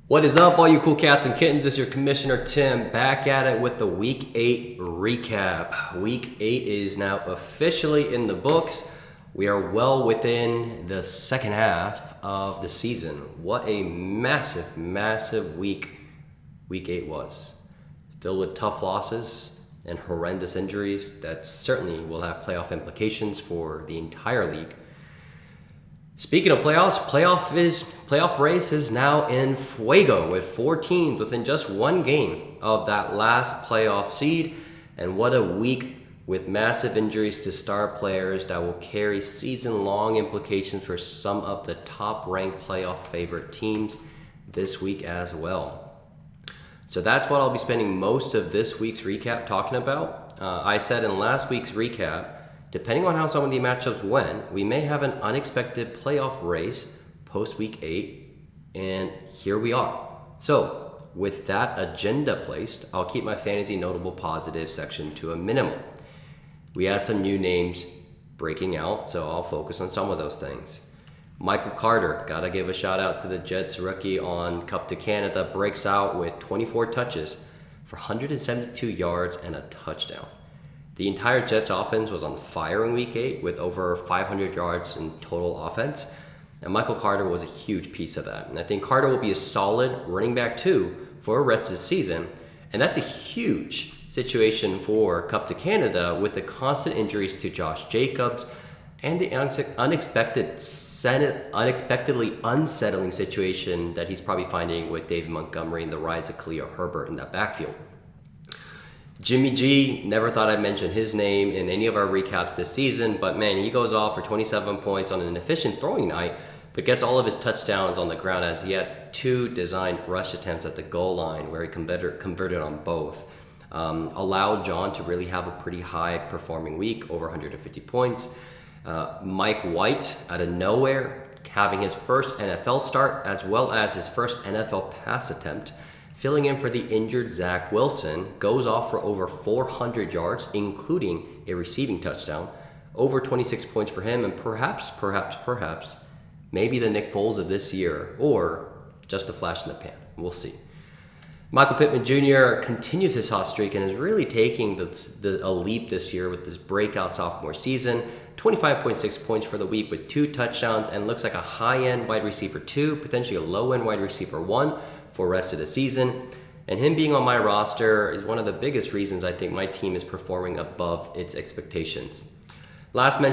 What is up, all you cool cats and kittens? It's your Commissioner Tim back at it with the Week 8 recap. Week 8 is now officially in the books. We are well within the second half of the season. What a massive week Week 8 was. Filled with tough losses and horrendous injuries that certainly will have playoff implications for the entire league. Speaking of playoffs, playoff race is now in fuego with 4 teams within just one game of that last playoff seed. And what a week with massive injuries to star players that will carry season-long implications for some of the top-ranked playoff favorite teams this week as well. So that's what I'll be spending most of this week's recap talking about. I said in last week's recap, depending on how some of the matchups went, we may have an unexpected playoff race post Week 8, and here we are. So, with that agenda placed, I'll keep my fantasy notable positive section to a minimum. We have some new names breaking out, so I'll focus on some of those things. Michael Carter, gotta give a shout out to the Jets rookie on Cup to Canada, breaks out with 24 touches for 172 yards and a touchdown. The entire Jets offense was on fire in Week 8 with over 500 yards in total offense. And Michael Carter was a huge piece of that. And I think Carter will be a solid running back too for the rest of the season. And that's a huge situation for Cup to Canada with the constant injuries to Josh Jacobs and the unexpectedly unsettling situation that he's probably finding with David Montgomery and the rise of Khalil Herbert in that backfield. Jimmy G, never thought I'd mention his name in any of our recaps this season, but man, he goes off for 27 points on an efficient throwing night, but gets all of his touchdowns on the ground as he had 2 designed rush attempts at the goal line where he converted on both. Allowed John to really have a pretty high performing week, over 150 points. Mike White, out of nowhere, having his first NFL start as well as his first NFL pass attempt, filling in for the injured Zach Wilson, goes off for over 400 yards, including a receiving touchdown, over 26 points for him, and perhaps, maybe the Nick Foles of this year, or just a flash in the pan. We'll see. Michael Pittman Jr. continues his hot streak and is really taking a leap this year with this breakout sophomore season. 25.6 points for the week with 2 touchdowns and looks like a high-end wide receiver 2, potentially a low-end wide receiver 1 for the rest of the season. And him being on my roster is one of the biggest reasons I think my team is performing above its expectations. Last name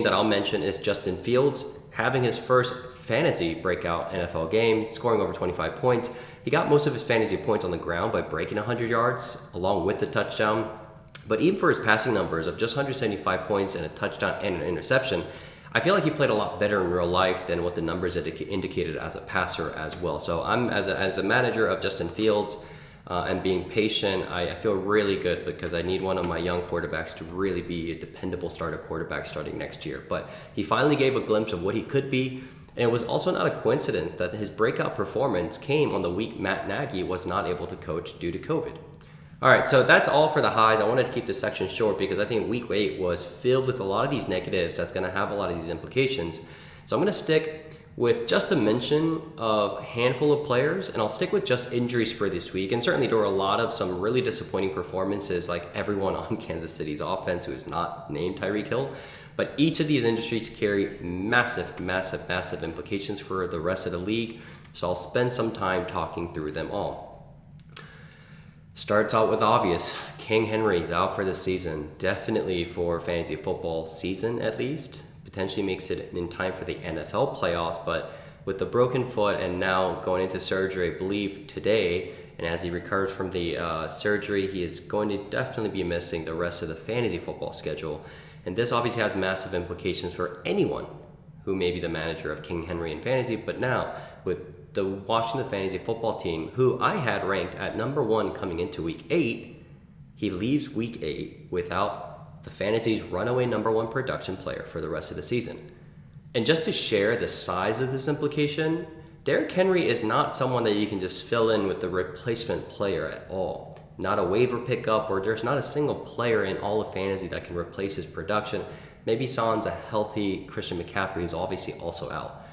that I'll mention is Justin Fields, having his first fantasy breakout NFL game, scoring over 25 points. He got most of his fantasy points on the ground by breaking 100 yards along with the touchdown. But even for his passing numbers of just 175 points and a touchdown and an interception, I feel like he played a lot better in real life than what the numbers indicated as a passer as well. So I'm, as a manager of Justin Fields and being patient, I feel really good because I need one of my young quarterbacks to really be a dependable starter quarterback starting next year. But he finally gave a glimpse of what he could be. And it was also not a coincidence that his breakout performance came on the week Matt Nagy was not able to coach due to COVID. All right, so that's all for the highs. I wanted to keep this section short because I think Week 8 was filled with a lot of these negatives that's going to have a lot of these implications. So I'm going to stick with just a mention of a handful of players, and I'll stick with just injuries for this week. And certainly there were a lot of some really disappointing performances, like everyone on Kansas City's offense who is not named Tyreek Hill. But each of these industries carry massive implications for the rest of the league. So I'll spend some time talking through them all. Starts out with obvious. King Henry is out for the season. Definitely for fantasy football season at least. Potentially makes it in time for the NFL playoffs, but with the broken foot and now going into surgery, I believe today, and as he recovers from the surgery, he is going to definitely be missing the rest of the fantasy football schedule. And this obviously has massive implications for anyone who may be the manager of King Henry in fantasy, but now with the Washington Fantasy Football Team, who I had ranked at number 1 coming into Week 8, he leaves Week 8 without the fantasy's runaway number 1 production player for the rest of the season. And just to share the size of this implication, Derrick Henry is not someone that you can just fill in with the replacement player at all. Not a waiver pickup, or there's not a single player in all of fantasy that can replace his production. Maybe sans a healthy Christian McCaffrey, who's obviously also out.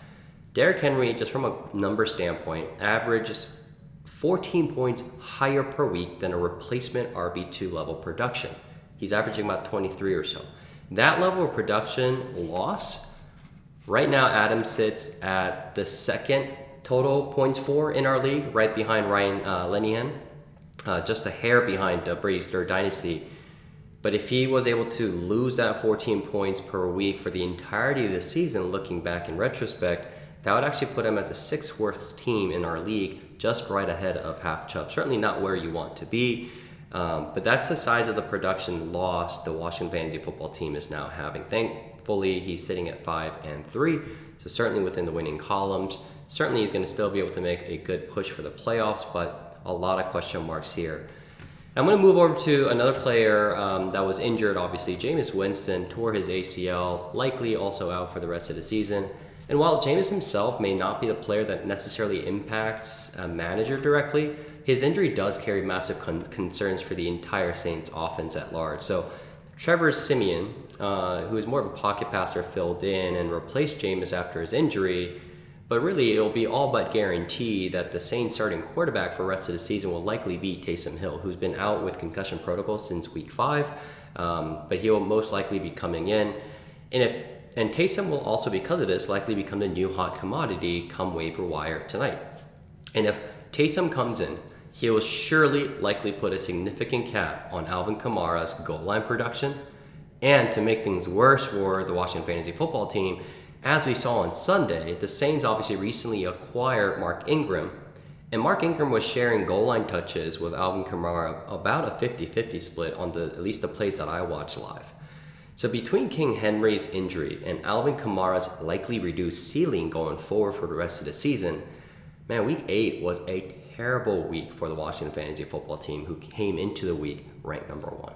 Derrick Henry, just from a number standpoint, averages 14 points higher per week than a replacement RB2 level production. He's averaging about 23 or so. That level of production loss, right now Adam sits at the second total points for in our league, right behind Ryan Linehan, just a hair behind Brady's third dynasty. But if he was able to lose that 14 points per week for the entirety of the season, looking back in retrospect, that would actually put him as the sixth worst team in our league, just right ahead of Half Chubb. Certainly not where you want to be, but that's the size of the production loss the Washington Fantasy Football team is now having. Thankfully, he's sitting at 5-3, so certainly within the winning columns. Certainly he's going to still be able to make a good push for the playoffs, but a lot of question marks here. I'm going to move over to another player that was injured, obviously. Jameis Winston tore his ACL, likely also out for the rest of the season. And while Jameis himself may not be the player that necessarily impacts a manager directly, his injury does carry massive concerns for the entire Saints offense at large. So Trevor Siemian, who is more of a pocket passer, filled in and replaced Jameis after his injury. But really, it'll be all but guaranteed that the Saints starting quarterback for the rest of the season will likely be Taysom Hill, who's been out with concussion protocol since week 5. But he will most likely be coming in. And Taysom will also, because of this, likely become the new hot commodity come waiver wire tonight. And if Taysom comes in, he will surely likely put a significant cap on Alvin Kamara's goal line production. And to make things worse for the Washington Fantasy Football team, as we saw on Sunday, the Saints obviously recently acquired Mark Ingram. And Mark Ingram was sharing goal line touches with Alvin Kamara, about a 50-50 split on at least the plays that I watched live. So between King Henry's injury and Alvin Kamara's likely reduced ceiling going forward for the rest of the season, man, week 8 was a terrible week for the Washington Fantasy Football team, who came into the week ranked number 1.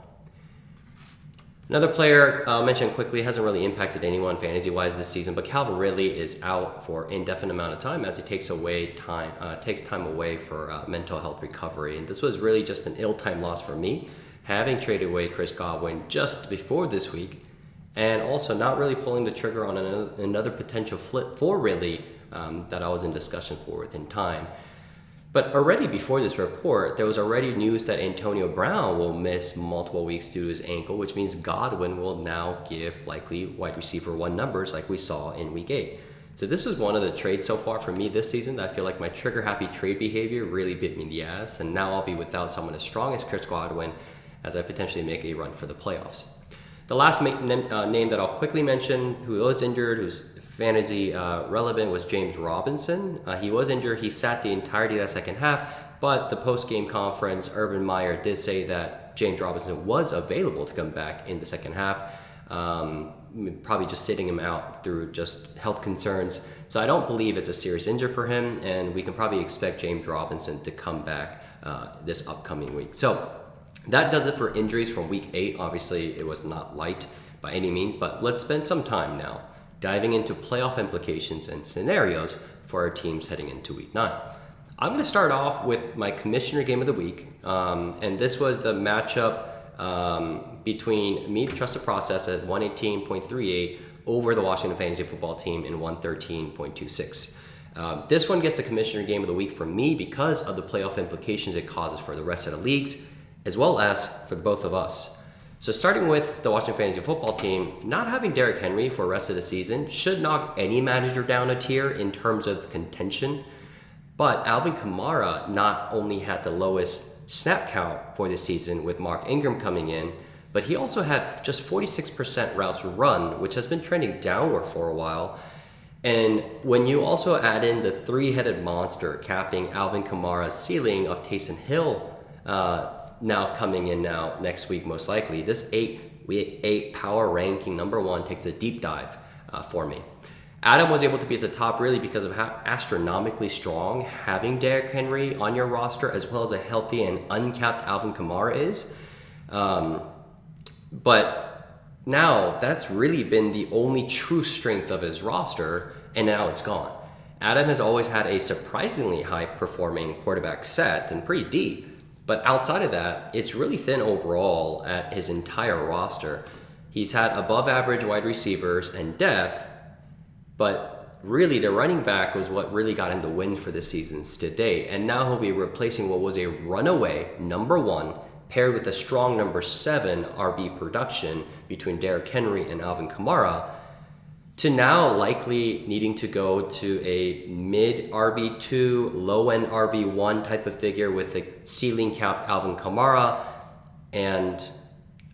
Another player I'll mention quickly, hasn't really impacted anyone fantasy-wise this season, but Calvin Ridley is out for an indefinite amount of time as he takes time away for mental health recovery. And this was really just an ill-timed loss for me, having traded away Chris Godwin just before this week, and also not really pulling the trigger on another potential flip for Ridley that I was in discussion for within time. But already before this report, there was already news that Antonio Brown will miss multiple weeks due to his ankle, which means Godwin will now give likely wide receiver 1 numbers like we saw in week 8. So this was one of the trades so far for me this season that I feel like my trigger-happy trade behavior really bit me in the ass, and now I'll be without someone as strong as Chris Godwin as I potentially make a run for the playoffs. The last name that I'll quickly mention, who was injured, who's fantasy relevant, was James Robinson. He was injured. He sat the entirety of that second half, but the post-game conference, Urban Meyer did say that James Robinson was available to come back in the second half, probably just sitting him out through just health concerns. So I don't believe it's a serious injury for him, and we can probably expect James Robinson to come back this upcoming week. So that does it for injuries from week 8. Obviously, it was not light by any means, but let's spend some time now diving into playoff implications and scenarios for our teams heading into week 9. I'm going to start off with my commissioner game of the week, and this was the matchup between me, the Trusted Process, at 118.38 over the Washington Fantasy Football team in 113.26. This one gets the commissioner game of the week for me because of the playoff implications it causes for the rest of the leagues, as well as for both of us. So starting with the Washington Fantasy Football team, not having Derrick Henry for the rest of the season should knock any manager down a tier in terms of contention. But Alvin Kamara not only had the lowest snap count for this season with Mark Ingram coming in, but he also had just 46% routes run, which has been trending downward for a while. And when you also add in the three-headed monster capping Alvin Kamara's ceiling of Taysom Hill, now coming in now next week most likely, this week 8 power ranking number 1 takes a deep dive for me. Adam was able to be at the top really because of how astronomically strong having Derrick Henry on your roster, as well as a healthy and uncapped Alvin Kamara is. But now that's really been the only true strength of his roster, and now it's gone. Adam has always had a surprisingly high performing quarterback set and pretty deep. But outside of that, it's really thin overall at his entire roster. He's had above average wide receivers and depth, but really the running back was what really got him the win for the seasons to date. And now he'll be replacing what was a runaway number 1 paired with a strong number 7 RB production between Derrick Henry and Alvin Kamara, to now likely needing to go to a mid RB2, low end RB1 type of figure with a ceiling capped Alvin Kamara and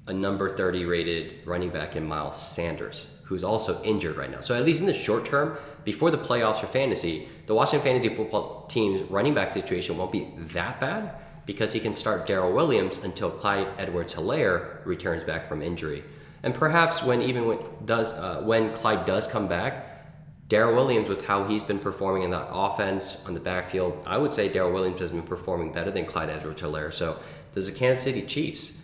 a number 30 rated running back in Miles Sanders, who's also injured right now. So at least in the short term, before the playoffs for fantasy, the Washington Fantasy Football team's running back situation won't be that bad because he can start Darrell Williams until Clyde Edwards-Helaire returns back from injury. And perhaps when Clyde does come back, Darrell Williams, with how he's been performing in that offense on the backfield, I would say Darrell Williams has been performing better than Clyde Edwards-Helaire. So does the Kansas City Chiefs,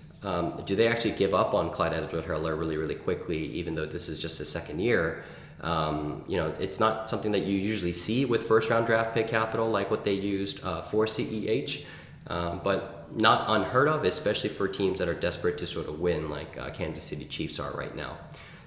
do they actually give up on Clyde Edwards-Helaire really, really quickly, even though this is just his second year? It's not something that you usually see with first-round draft pick capital like what they used for CEH. But not unheard of, especially for teams that are desperate to sort of win like Kansas City Chiefs are right now.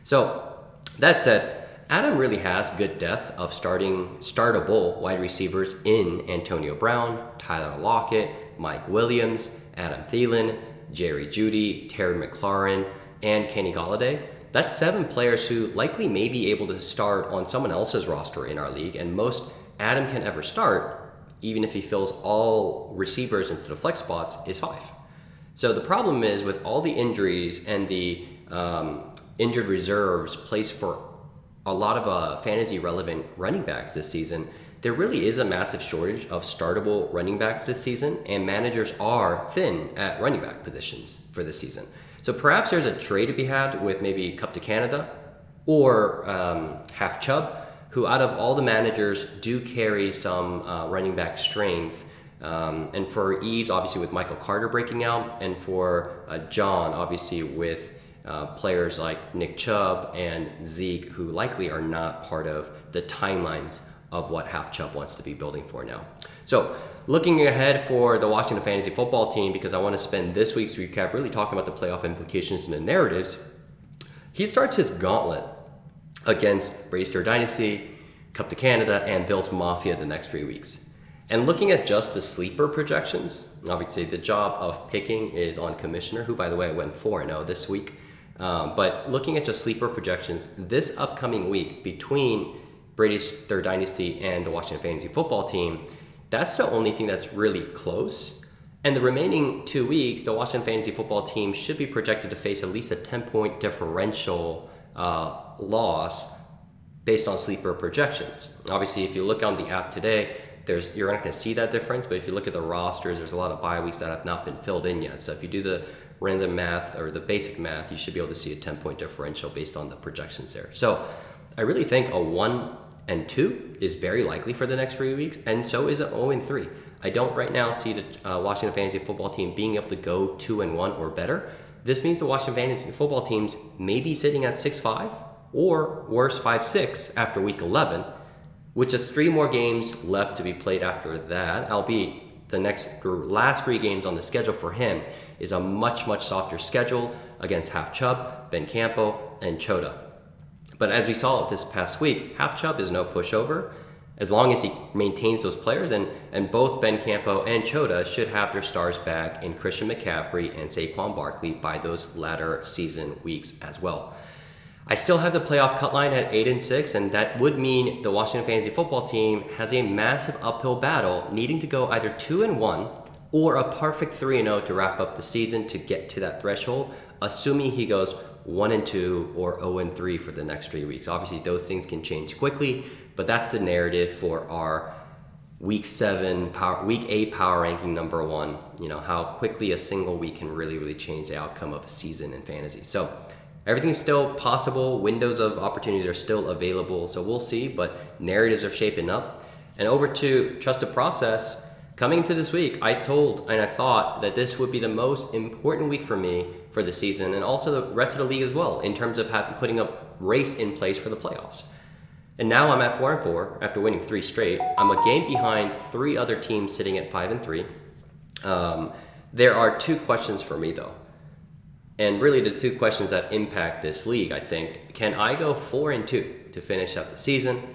So that said, Adam really has good depth of startable wide receivers in Antonio Brown, Tyler Lockett, Mike Williams, Adam Thielen, Jerry Jeudy, Terry McLaurin, and Kenny Golladay. That's 7 players who likely may be able to start on someone else's roster in our league, and most Adam can ever start, even if he fills all receivers into the flex spots, is 5. So the problem is with all the injuries and the injured reserves placed for a lot of fantasy relevant running backs this season, there really is a massive shortage of startable running backs this season, and managers are thin at running back positions for this season. So perhaps there's a trade to be had with maybe Cup to Canada or Half Chubb, who out of all the managers do carry some running back strength. And for Eves, obviously with Michael Carter breaking out, and for John, obviously with players like Nick Chubb and Zeke, who likely are not part of the timelines of what Half Chubb wants to be building for now. So looking ahead for the Washington Fantasy Football team, because I want to spend this week's recap really talking about the playoff implications and the narratives, he starts his gauntlet against Brady's Third Dynasty, Cup to Canada, and Bills Mafia the next 3 weeks. And looking at just the sleeper projections, obviously the job of picking is on Commissioner, who by the way went 4-0 this week. But looking at just sleeper projections, this upcoming week between Brady's Third Dynasty and the Washington Fantasy Football team, that's the only thing that's really close. And the remaining 2 weeks, the Washington Fantasy Football team should be projected to face at least a 10-point differential loss based on sleeper projections. Obviously, if you look on the app today, you're not going to see that difference, but if you look at the rosters, there's a lot of bye weeks that have not been filled in yet. So if you do the random math or the basic math, you should be able to see a 10-point differential based on the projections there. So I really think a 1-2 is very likely for the next 3 weeks, and so is an 0-3. I don't right now see the Washington Fantasy Football team being able to go 2-1 or better. This means the Washington Fantasy Football teams may be sitting at 6-5 or worse 5-6 after week 11, which is 3 more games left to be played after that, albeit the last 3 games on the schedule for him is a much, much softer schedule against Half Chubb, Ben Campo, and Chota. But as we saw this past week, Half Chubb is no pushover as long as he maintains those players, and both Ben Campo and Chota should have their stars back in Christian McCaffrey and Saquon Barkley by those latter season weeks as well. I still have the playoff cut line at 8-6, and that would mean the Washington Fantasy Football team has a massive uphill battle, needing to go either 2-1 or a perfect 3-0 to wrap up the season to get to that threshold, assuming he goes 1-2 or 0-3 for the next 3 weeks. Obviously, those things can change quickly, but that's the narrative for our Week 8 power ranking number 1. You know, how quickly a single week can really, really change the outcome of a season in fantasy. So everything's still possible. Windows of opportunities are still available. So we'll see, but narratives are shaping up. And over to Trusted Process. Coming into this week, I thought that this would be the most important week for me for the season, and also the rest of the league as well, in terms of putting a race in place for the playoffs. And now I'm at 4-4 after winning 3 straight. I'm a game behind 3 other teams sitting at 5-3. There are 2 questions for me though. And really the 2 questions that impact this league, I think. Can I go 4-2 to finish up the season?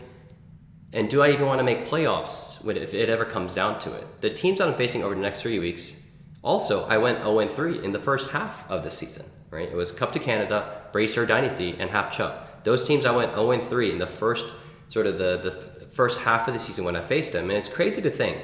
And do I even want to make playoffs if it ever comes down to it? The teams that I'm facing over the next 3 weeks, also, I went 0-3 in the first half of the season, right? It was Cup to Canada, Brady Star Dynasty, and Half Chubb. Those teams I went 0-3 in the first, sort of the first half of the season when I faced them. And it's crazy to think.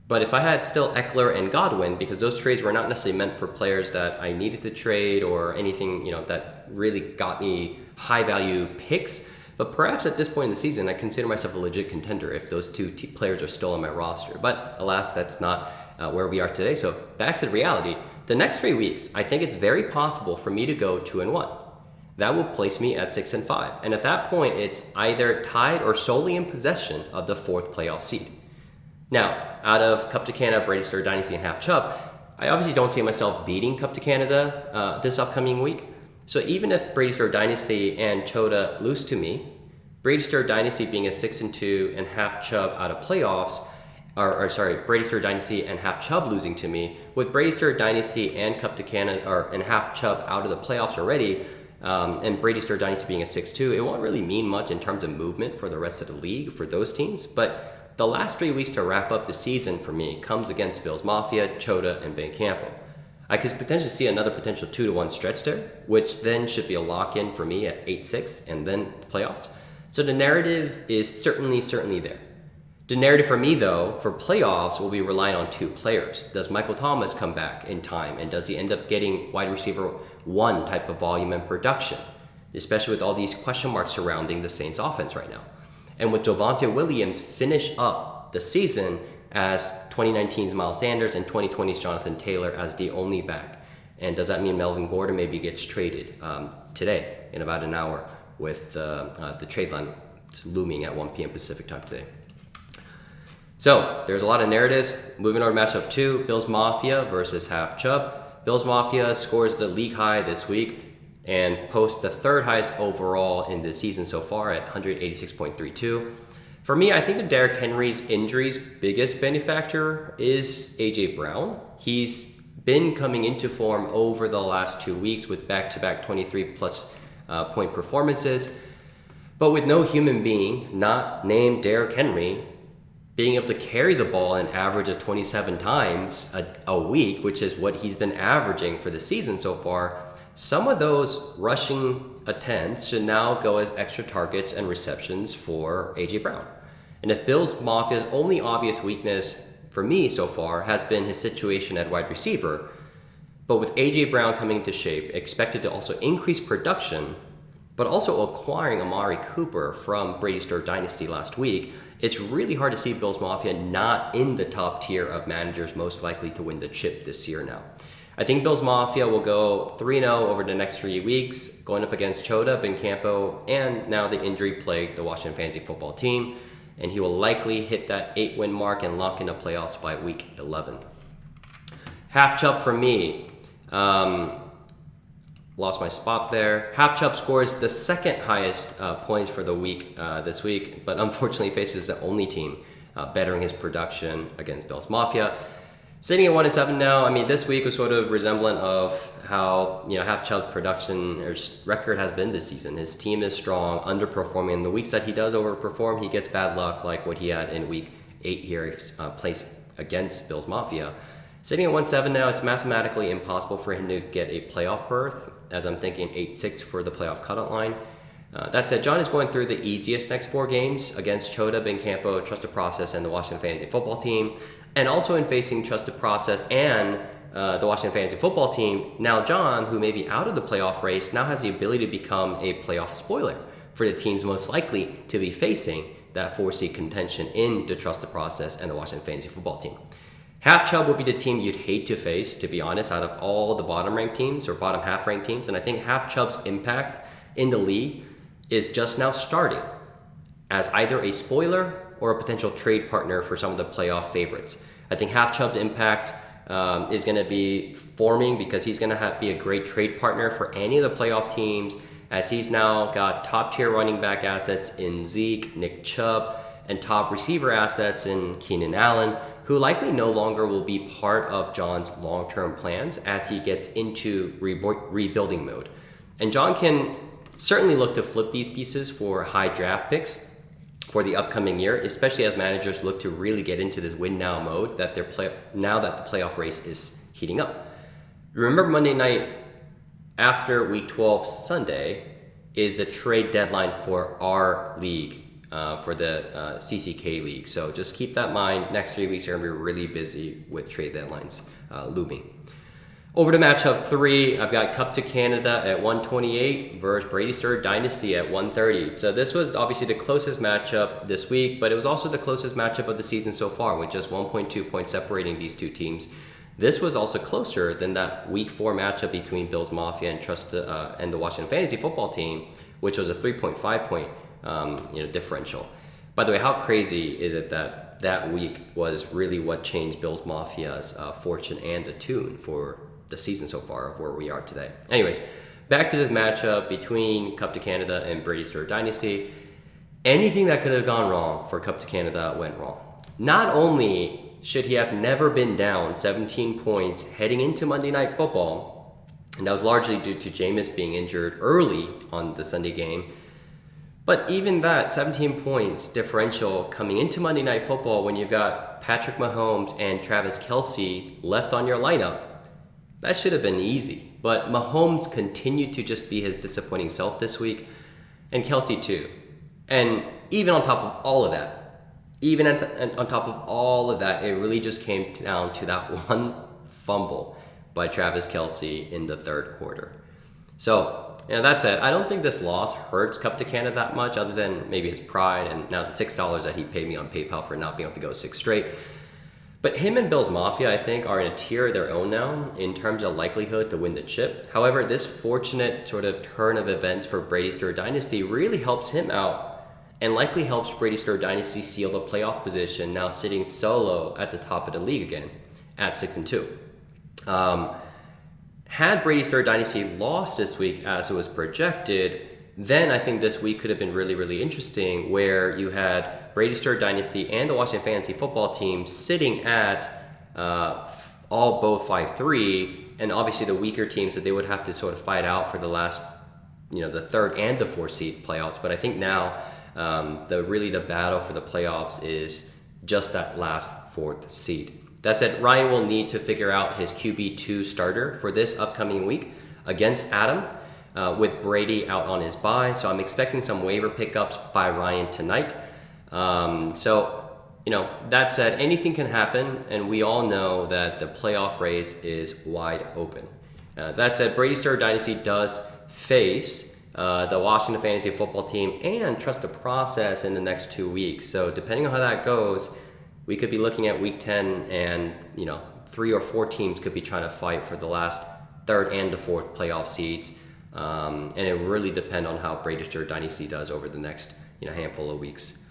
But if I had still Eckler and Godwin, because those trades were not necessarily meant for players that I needed to trade or anything, that really got me high value picks. But perhaps at this point in the season, I consider myself a legit contender if those two players are still on my roster. But alas, that's not where we are today. So back to the reality. The next 3 weeks, I think it's very possible for me to go 2-1. That will place me at 6-5. And at that point, it's either tied or solely in possession of the 4th playoff seed. Now, out of Cup to Canada, Brady Star Dynasty, and Half Chubb, I obviously don't see myself beating Cup to Canada this upcoming week. So even if Brady Star Dynasty and Chota lose to me, Brady Star Dynasty being a 6-2 and Half Chubb out of playoffs, Brady Star Dynasty and Half Chubb losing to me, with Brady Star Dynasty and Cup to Canada and Half Chubb out of the playoffs already, and Brady Star Dynasty being a 6-2, it won't really mean much in terms of movement for the rest of the league for those teams. But the last 3 weeks to wrap up the season for me comes against Bills Mafia, Chota, and Ben Campo. I could potentially see another potential 2-1 stretch there, which then should be a lock-in for me at 8-6 and then the playoffs. So the narrative is certainly there. The narrative for me, though, for playoffs will be relying on 2 players. Does Michael Thomas come back in time, and does he end up getting wide receiver 1 type of volume and production, especially with all these question marks surrounding the Saints offense right now? And with Javonte Williams finish up the season as 2019's Miles Sanders and 2020's Jonathan Taylor as the only back. And does that mean Melvin Gordon maybe gets traded today in about an hour with the trade line looming at 1 p.m. Pacific time today? So there's a lot of narratives. Moving on to matchup 2, Bills Mafia versus Half Chubb. Bills Mafia scores the league high this week and posts the 3rd highest overall in the season so far at 186.32. For me, I think that Derrick Henry's injury's biggest benefactor is A.J. Brown. He's been coming into form over the last 2 weeks with back-to-back 23-plus point performances. But with no human being, not named Derrick Henry, being able to carry the ball an average of 27 times a week, which is what he's been averaging for the season so far, some of those rushing attempts should now go as extra targets and receptions for A.J. Brown. And if Bills Mafia's only obvious weakness for me so far has been his situation at wide receiver, but with A.J. Brown coming into shape, expected to also increase production, but also acquiring Amari Cooper from Brady Star Dynasty last week, it's really hard to see Bills Mafia not in the top tier of managers most likely to win the chip this year now. I think Bills Mafia will go 3-0 over the next 3 weeks, going up against Chota, Ben Campo, and now the injury-plagued the Washington Fantasy Football Team, and he will likely hit that 8-win mark and lock in the playoffs by week 11. Half Chubb for me. Lost my spot there. Half Chubb scores the 2nd highest points for the week this week, but unfortunately faces the only team bettering his production against Bills Mafia. Sitting at 1-7 now. I mean, this week was sort of resemblant of how Half Chubb's production or record has been this season. His team is strong, underperforming. In the weeks that he does overperform, he gets bad luck, like what he had in week 8 here, placed against Bills Mafia. Sitting at 1-7 now, it's mathematically impossible for him to get a playoff berth, as I'm thinking 8-6 for the playoff cutout line. That said, John is going through the easiest next 4 games against Chota, Ben Campo, Trusted Process, and the Washington Fantasy Football Team, and also in facing Trusted Process and the Washington Fantasy Football Team. Now John, who may be out of the playoff race, now has the ability to become a playoff spoiler for the teams most likely to be facing that 4-seed contention in the Trusted Process and the Washington Fantasy Football Team. Half Chubb would be the team you'd hate to face, to be honest, out of all the bottom-ranked teams or bottom half-ranked teams. And I think Half Chubb's impact in the league is just now starting as either a spoiler or a potential trade partner for some of the playoff favorites. I think Half Chubb's impact is going to be forming because he's going to be a great trade partner for any of the playoff teams, as he's now got top-tier running back assets in Zeke, Nick Chubb, and top receiver assets in Keenan Allen, who likely no longer will be part of John's long-term plans as he gets into rebuilding mode. And John can certainly look to flip these pieces for high draft picks, for the upcoming year, especially as managers look to really get into this win now mode that now that the playoff race is heating up. Remember, Monday night after week 12 Sunday is the trade deadline for our league, for the CCK league. So just keep that in mind. Next 3 weeks are going to be really busy with trade deadlines looming. Over to matchup 3, I've got Cup to Canada at 128 versus Brady Ster Dynasty at 130. So this was obviously the closest matchup this week, but it was also the closest matchup of the season so far, with just 1.2 points separating these two teams. This was also closer than that week 4 matchup between Bills Mafia and the Washington Fantasy Football Team, which was a 3.5 point differential. By the way, how crazy is it that week was really what changed Bills Mafia's fortune and the tune for the season so far of where we are today. Anyways, back to this matchup between Cup to Canada and Brady Ster Dynasty. Anything that could have gone wrong for Cup to Canada went wrong. Not only should he have never been down 17 points heading into Monday Night Football, and that was largely due to Jameis being injured early on the Sunday game, but even that 17 points differential coming into Monday Night Football when you've got Patrick Mahomes and Travis Kelce left on your lineup, that should have been easy. But Mahomes continued to just be his disappointing self this week, and Kelce too. And even on top of all of that, it really just came down to that one fumble by Travis Kelce in the third quarter. So, that said, I don't think this loss hurts Cup to Canada that much, other than maybe his pride and now the $6 that he paid me on PayPal for not being able to go 6 straight. But him and Bills Mafia, I think, are in a tier of their own now in terms of likelihood to win the chip. However, this fortunate sort of turn of events for Brady Ster Dynasty really helps him out and likely helps Brady Ster Dynasty seal the playoff position, now sitting solo at the top of the league again at 6-2. Had Brady Ster Dynasty lost this week as it was projected, then I think this week could have been really, really interesting, where you had Brady Ster Dynasty and the Washington Fantasy Football Team sitting at both 5-3, and obviously the weaker teams that they would have to sort of fight out for the last, the 3rd and the 4th seed playoffs. But I think now the battle for the playoffs is just that last 4th seed. That said, Ryan will need to figure out his QB2 starter for this upcoming week against Adam, with Brady out on his bye. So I'm expecting some waiver pickups by Ryan tonight. That said, anything can happen, and we all know that the playoff race is wide open. That said, Brady Ster Dynasty does face the Washington Fantasy Football Team and Trust the Process in the next 2 weeks. So depending on how that goes, we could be looking at week 10 and, 3 or 4 teams could be trying to fight for the last 3rd and the 4th playoff seeds. And it really depends on how Brady Ster Dynasty does over the next, handful of weeks.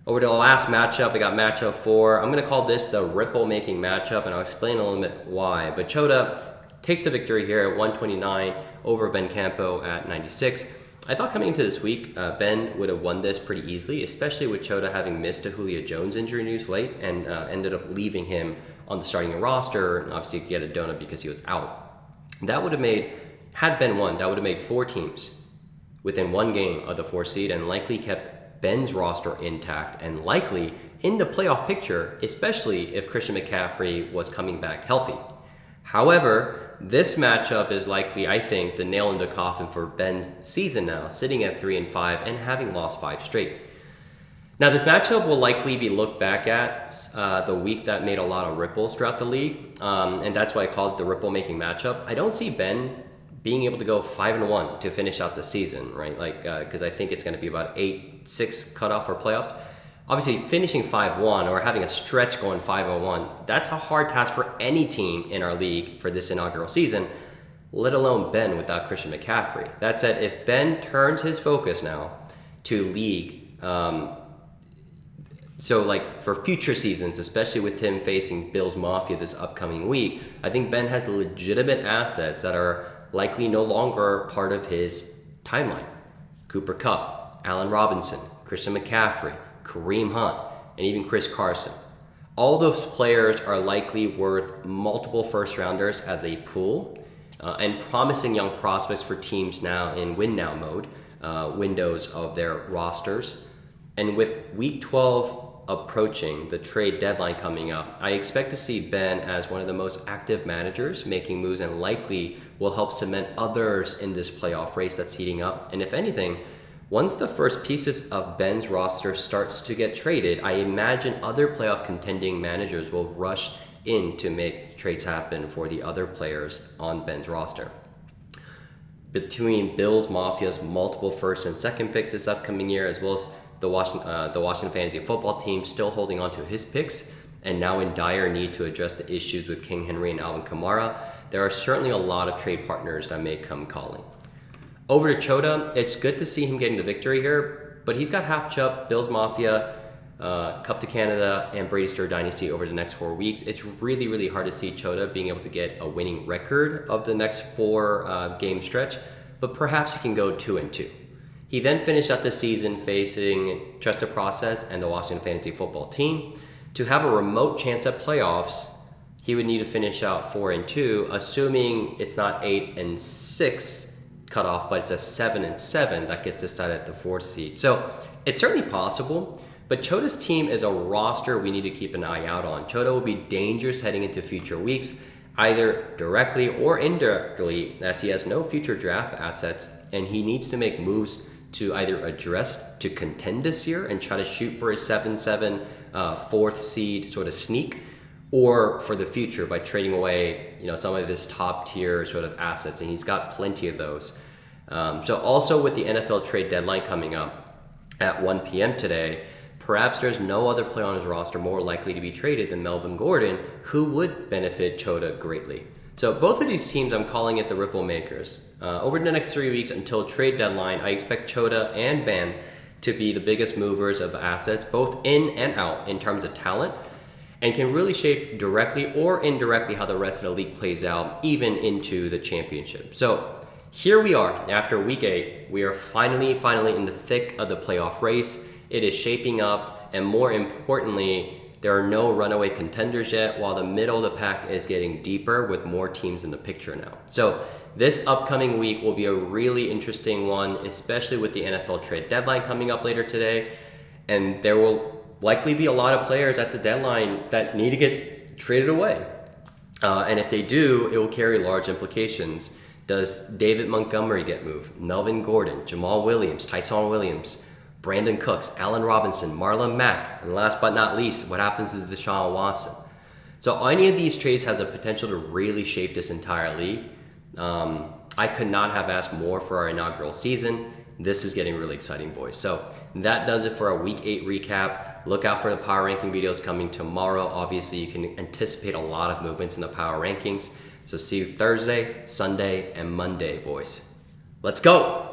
Over to the last matchup, I got matchup 4. I'm going to call this the ripple-making matchup, and I'll explain a little bit why. But Chota takes the victory here at 129 over Ben Campo at 96. I thought coming into this week, Ben would have won this pretty easily, especially with Chota having missed a Julio Jones injury news late and ended up leaving him on the starting roster, and obviously get a donut because he was out. That would have made, had Ben won, that would have made 4 teams within 1 game of the 4th seed and likely kept Ben's roster intact and likely in the playoff picture, especially if Christian McCaffrey was coming back healthy. However, this matchup is likely, I think, the nail in the coffin for Ben's season now, sitting at 3-5 and having lost 5 straight. Now, this matchup will likely be looked back at the week that made a lot of ripples throughout the league, and that's why I called it the ripple-making matchup. I don't see Ben being able to go 5-1 to finish out the season, right? Because I think it's going to be about 8-6 cutoff for playoffs. Obviously, finishing 5-1 or having a stretch going 5-1, that's a hard task for any team in our league for this inaugural season, let alone Ben without Christian McCaffrey. That said, if Ben turns his focus now to league, for future seasons, especially with him facing Bills Mafia this upcoming week, I think Ben has legitimate assets that are likely no longer part of his timeline. Cooper Kupp, Allen Robinson, Christian McCaffrey, Kareem Hunt, and even Chris Carson. All those players are likely worth multiple first-rounders as a pool, and promising young prospects for teams now in win-now mode, windows of their rosters. And with week 12 approaching, the trade deadline coming up, I expect to see Ben as one of the most active managers making moves and likely will help cement others in this playoff race that's heating up. And if anything, once the first pieces of Ben's roster starts to get traded, I imagine other playoff contending managers will rush in to make trades happen for the other players on Ben's roster. Between Bills Mafia's multiple first and second picks this upcoming year, as well as the Washington Fantasy Football Team still holding on to his picks and now in dire need to address the issues with King Henry and Alvin Kamara, there are certainly a lot of trade partners that may come calling. Over to Chota, it's good to see him getting the victory here, but he's got half Chubb, Bills Mafia, Cup to Canada, and Brady Stir Dynasty over the next 4 weeks. It's really, really hard to see Chota being able to get a winning record of the next 4 game stretch, but perhaps he can go 2-2. He then finished out the season facing Trust the Process and the Washington Fantasy Football Team. To have a remote chance at playoffs, he would need to finish out 4-2, assuming it's not 8-6 cutoff, but it's a 7-7 that gets decided at the 4th seed. So it's certainly possible, but Chota's team is a roster we need to keep an eye out on. Chota will be dangerous heading into future weeks, either directly or indirectly, as he has no future draft assets, and he needs to make moves to either address to contend this year and try to shoot for a 7-7 4th seed sort of sneak, or for the future by trading away some of his top tier sort of assets, and he's got plenty of those. So also with the NFL trade deadline coming up at 1 p.m. today, perhaps there's no other player on his roster more likely to be traded than Melvin Gordon, who would benefit Chota greatly. So both of these teams, I'm calling it the ripple makers. Over the next 3 weeks until trade deadline, I expect Chota and Ben to be the biggest movers of assets, both in and out in terms of talent, and can really shape directly or indirectly how the rest of the league plays out, even into the championship. So here we are after week 8. We are finally in the thick of the playoff race. It is shaping up, and more importantly, there are no runaway contenders yet, while the middle of the pack is getting deeper with more teams in the picture now. So this upcoming week will be a really interesting one, especially with the NFL trade deadline coming up later today. And there will likely be a lot of players at the deadline that need to get traded away. And if they do, it will carry large implications. Does David Montgomery get moved? Melvin Gordon, Jamal Williams, Tyson Williams, Brandon Cooks, Allen Robinson, Marlon Mack, and last but not least, what happens to Deshaun Watson? So any of these trades has a potential to really shape this entire league. I could not have asked more for our inaugural season. This is getting really exciting, boys. So that does it for our Week 8 recap. Look out for the power ranking videos coming tomorrow. Obviously, you can anticipate a lot of movements in the power rankings. So see you Thursday, Sunday, and Monday, boys. Let's go!